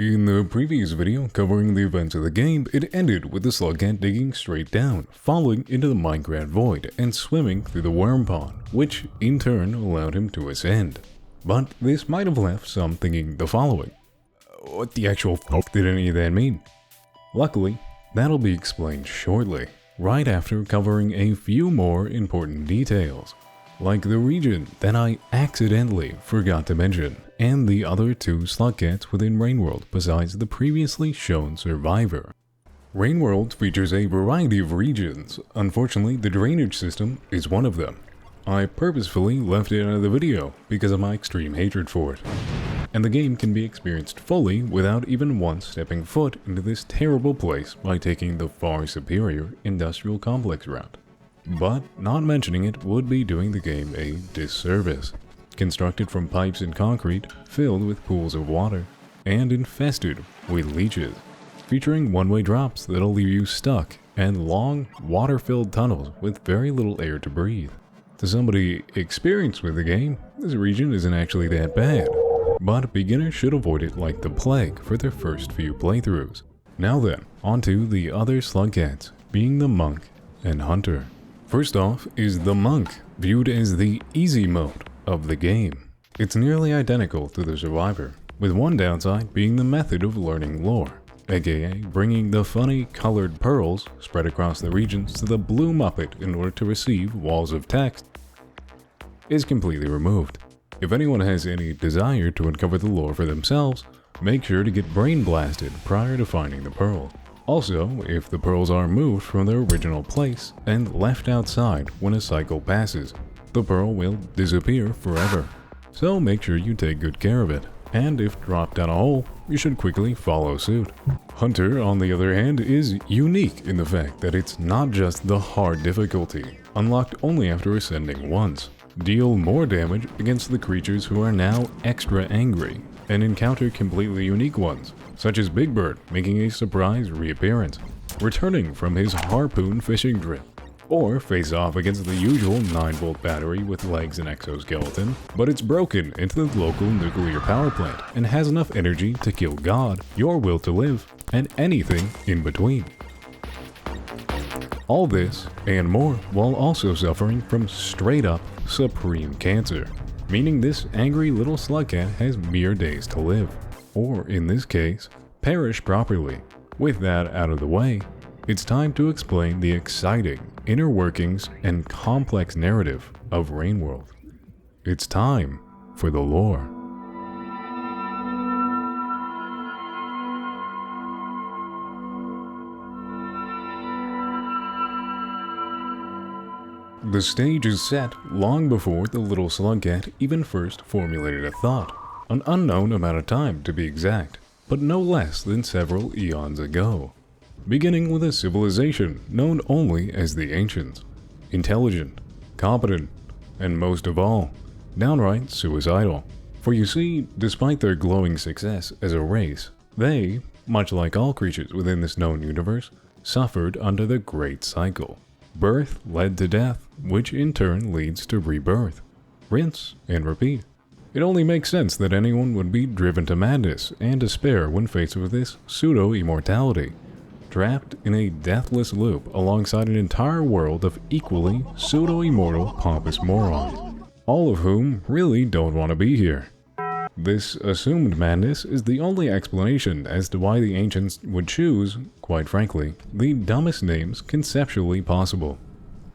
In the previous video covering the events of the game, it ended with the Slugcat digging straight down, falling into the Minecraft void, and swimming through the worm pond, which in turn allowed him to ascend. But this might have left some thinking the following. What the actual fuck did any of that mean? Luckily, that'll be explained shortly, right after covering a few more important details, like the region that I accidentally forgot to mention, and the other two Slugcats within Rain World besides the previously shown survivor. Rain World features a variety of regions. Unfortunately, the drainage system is one of them. I purposefully left it out of the video because of my extreme hatred for it. And the game can be experienced fully without even once stepping foot into this terrible place by taking the far superior industrial complex route. But not mentioning it would be doing the game a disservice. Constructed from pipes and concrete, filled with pools of water, and infested with leeches, featuring one-way drops that'll leave you stuck, and long, water-filled tunnels with very little air to breathe. To somebody experienced with the game, this region isn't actually that bad, but beginners should avoid it like the plague for their first few playthroughs. Now then, onto the other Slugcats, being the Monk and Hunter. First off is the Monk, viewed as the easy mode of the game. It's nearly identical to the Survivor, with one downside being the method of learning lore, aka bringing the funny colored pearls spread across the regions to the blue Muppet in order to receive walls of text is completely removed. If anyone has any desire to uncover the lore for themselves, make sure to get brain blasted prior to finding the pearl. Also, if the pearls are moved from their original place and left outside when a cycle passes, the pearl will disappear forever. So make sure you take good care of it, and if dropped down a hole, you should quickly follow suit. Hunter, on the other hand, is unique in the fact that it's not just the hard difficulty, unlocked only after ascending once. Deal more damage against the creatures who are now extra angry, and encounter completely unique ones, such as Big Bird making a surprise reappearance, returning from his harpoon fishing trip, or face off against the usual 9-volt battery with legs and exoskeleton, but it's broken into the local nuclear power plant and has enough energy to kill God, your will to live, and anything in between. All this and more while also suffering from straight up supreme cancer, meaning this angry little Slugcat has mere days to live, or in this case, perish properly. With that out of the way, it's time to explain the exciting inner workings and complex narrative of Rain World. It's time for the lore. The stage is set long before the little Slugcat even first formulated a thought, an unknown amount of time to be exact, but no less than several eons ago. Beginning with a civilization known only as the Ancients, intelligent, competent, and most of all, downright suicidal. For you see, despite their glowing success as a race, they, much like all creatures within this known universe, suffered under the Great Cycle. Birth led to death, which in turn leads to rebirth. Rinse and repeat. It only makes sense that anyone would be driven to madness and despair when faced with this pseudo-immortality, trapped in a deathless loop alongside an entire world of equally pseudo-immortal pompous morons, all of whom really don't want to be here. This assumed madness is the only explanation as to why the Ancients would choose, quite frankly, the dumbest names conceptually possible,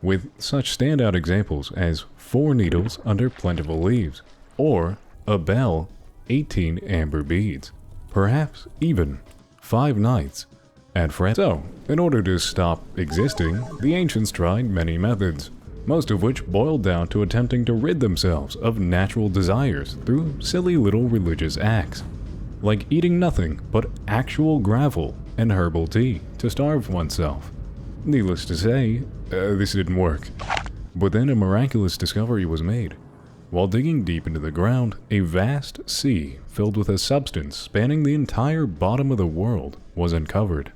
with such standout examples as 4 needles under plentiful leaves, or a bell, 18 amber beads, perhaps even 5 nights at Fred. So, in order to stop existing, the Ancients tried many methods, most of which boiled down to attempting to rid themselves of natural desires through silly little religious acts, like eating nothing but actual gravel and herbal tea to starve oneself. Needless to say, this didn't work. But then a miraculous discovery was made. While digging deep into the ground, a vast sea filled with a substance spanning the entire bottom of the world was uncovered.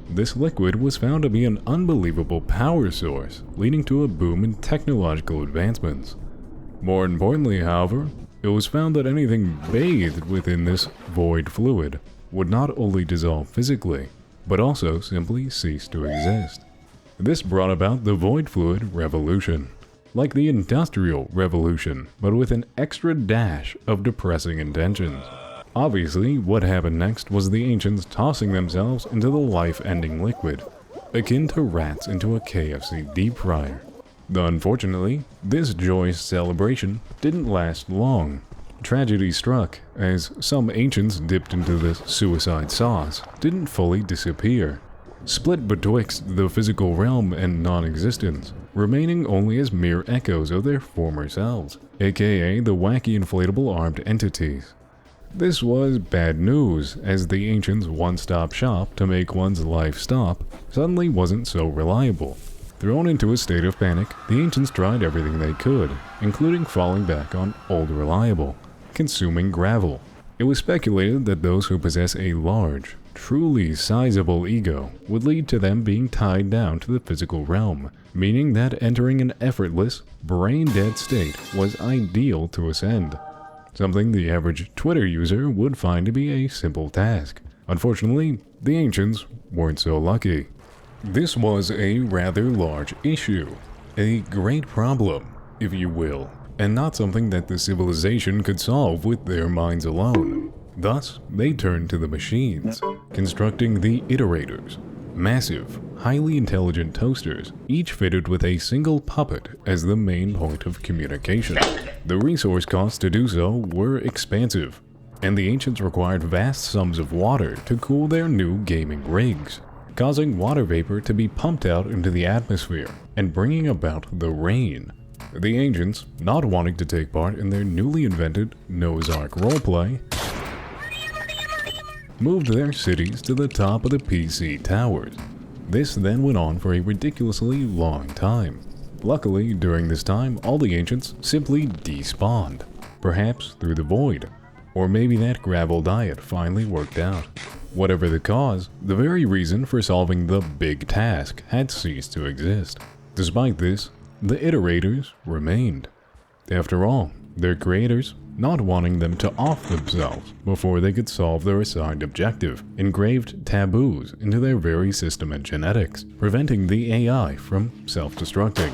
This liquid was found to be an unbelievable power source, leading to a boom in technological advancements. More importantly, however, it was found that anything bathed within this void fluid would not only dissolve physically, but also simply cease to exist. This brought about the void fluid revolution, like the Industrial Revolution, but with an extra dash of depressing intentions. Obviously, what happened next was the ancients tossing themselves into the life-ending liquid, akin to rats into a KFC deep fryer. Unfortunately, this joyous celebration didn't last long. Tragedy struck, as some ancients dipped into this suicide sauce didn't fully disappear, split betwixt the physical realm and non-existence, remaining only as mere echoes of their former selves, aka the wacky inflatable armed entities. This was bad news, as the ancients' one-stop shop to make one's life stop suddenly wasn't so reliable. Thrown into a state of panic, the ancients tried everything they could, including falling back on old reliable, consuming gravel. It was speculated that those who possess a large, truly sizable ego would lead to them being tied down to the physical realm, meaning that entering an effortless, brain-dead state was ideal to ascend. Something the average Twitter user would find to be a simple task. Unfortunately, the ancients weren't so lucky. This was a rather large issue, a great problem, if you will, and not something that the civilization could solve with their minds alone. Thus, they turned to the machines, constructing the iterators, massive, highly intelligent toasters, each fitted with a single puppet as the main point of communication. The resource costs to do so were expansive, and the ancients required vast sums of water to cool their new gaming rigs, causing water vapor to be pumped out into the atmosphere and bringing about the rain. The ancients, not wanting to take part in their newly invented Noah's Ark roleplay, moved their cities to the top of the PC towers. This then went on for a ridiculously long time. Luckily, during this time, all the ancients simply despawned, perhaps through the void, or maybe that gravel diet finally worked out. Whatever the cause, the very reason for solving the big task had ceased to exist. Despite this, the iterators remained. After all, their creators, not wanting them to off themselves before they could solve their assigned objective, engraved taboos into their very system and genetics, preventing the AI from self-destructing.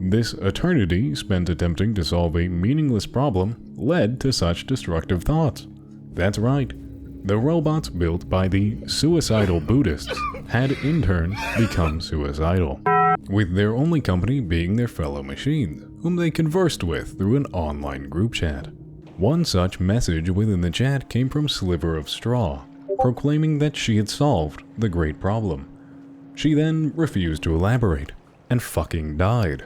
This eternity spent attempting to solve a meaningless problem led to such destructive thoughts. That's right. The robots built by the suicidal Buddhists had in turn become suicidal, with their only company being their fellow machines, whom they conversed with through an online group chat. One such message within the chat came from Sliver of Straw, proclaiming that she had solved the great problem. She then refused to elaborate, and fucking died.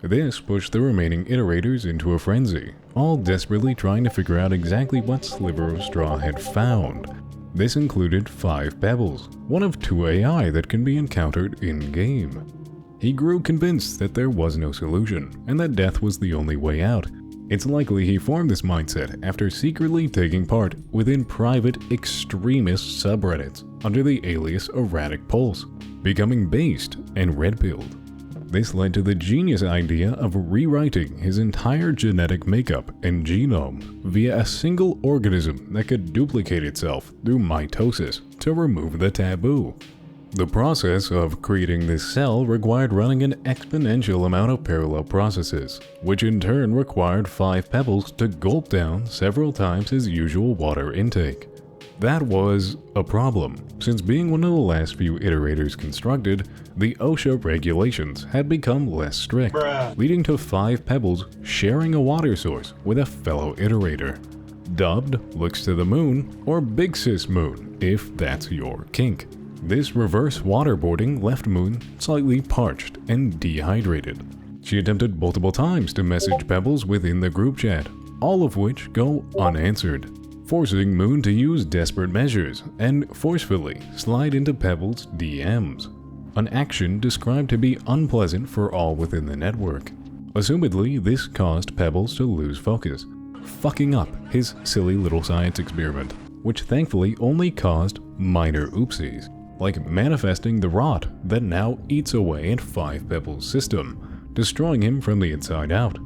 This pushed the remaining iterators into a frenzy, all desperately trying to figure out exactly what Sliver of Straw had found. This included 5 pebbles, one of 2 AI that can be encountered in-game. He grew convinced that there was no solution, and that death was the only way out. It's likely he formed this mindset after secretly taking part within private extremist subreddits under the alias Erratic Pulse, becoming based and red-pilled. This led to the genius idea of rewriting his entire genetic makeup and genome via a single organism that could duplicate itself through mitosis to remove the taboo. The process of creating this cell required running an exponential amount of parallel processes, which in turn required 5 pebbles to gulp down several times his usual water intake. That was a problem, since being one of the last few iterators constructed, the OSHA regulations had become less strict, leading to 5 pebbles sharing a water source with a fellow iterator, dubbed Looks to the Moon or Big Sis Moon, if that's your kink. This reverse waterboarding left Moon slightly parched and dehydrated. She attempted multiple times to message Pebbles within the group chat, all of which go unanswered, forcing Moon to use desperate measures and forcefully slide into Pebbles' DMs, an action described to be unpleasant for all within the network. Assumedly, this caused Pebbles to lose focus, fucking up his silly little science experiment, which thankfully only caused minor oopsies, like manifesting the rot that now eats away at 5 Pebbles' system, destroying him from the inside out.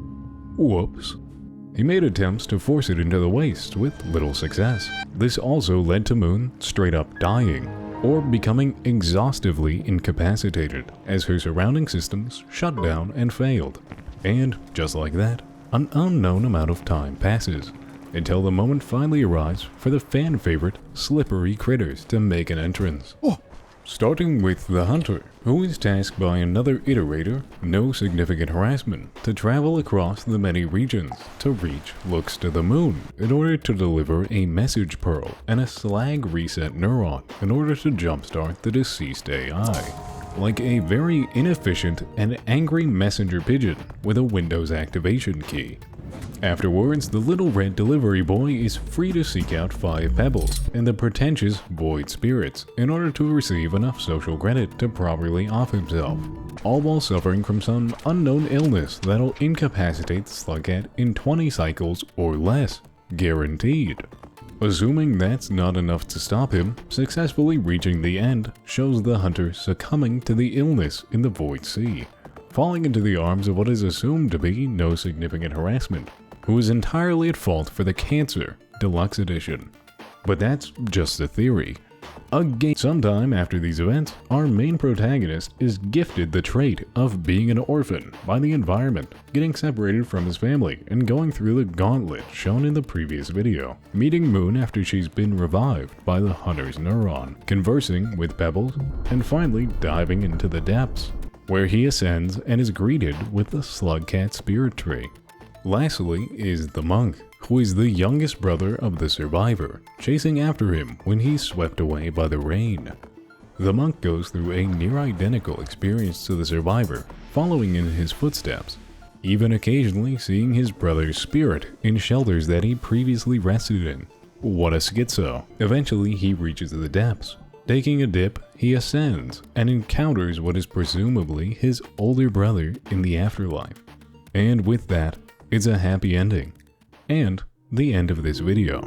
Whoops. He made attempts to force it into the waste with little success. This also led to Moon straight up dying, or becoming exhaustively incapacitated as her surrounding systems shut down and failed. And just like that, an unknown amount of time passes, until the moment finally arrives for the fan favorite slippery critters to make an entrance. Starting with the Hunter, who is tasked by another iterator, no significant harassment, to travel across the many regions to reach Looks to the Moon in order to deliver a message pearl and a slag reset neuron in order to jumpstart the deceased AI. Like a very inefficient and angry messenger pigeon with a Windows activation key. Afterwards, the little red delivery boy is free to seek out 5 pebbles and the pretentious void spirits in order to receive enough social credit to properly off himself, all while suffering from some unknown illness that'll incapacitate the Slugcat in 20 cycles or less, guaranteed. Assuming that's not enough to stop him, successfully reaching the end shows the Hunter succumbing to the illness in the Void Sea, falling into the arms of what is assumed to be no significant harassment, who is entirely at fault for the Cancer Deluxe Edition. But that's just a theory. Again, sometime after these events, our main protagonist is gifted the trait of being an orphan by the environment, getting separated from his family and going through the gauntlet shown in the previous video, meeting Moon after she's been revived by the Hunter's neuron, conversing with Pebbles, and finally diving into the depths, where he ascends and is greeted with the Slugcat spirit tree. Lastly is the Monk, who is the youngest brother of the survivor, chasing after him when he's swept away by the rain. The Monk goes through a near-identical experience to the survivor, following in his footsteps, even occasionally seeing his brother's spirit in shelters that he previously rested in. What a schizo! Eventually he reaches the depths. Taking a dip, he ascends and encounters what is presumably his older brother in the afterlife. And with that, it's a happy ending. And the end of this video.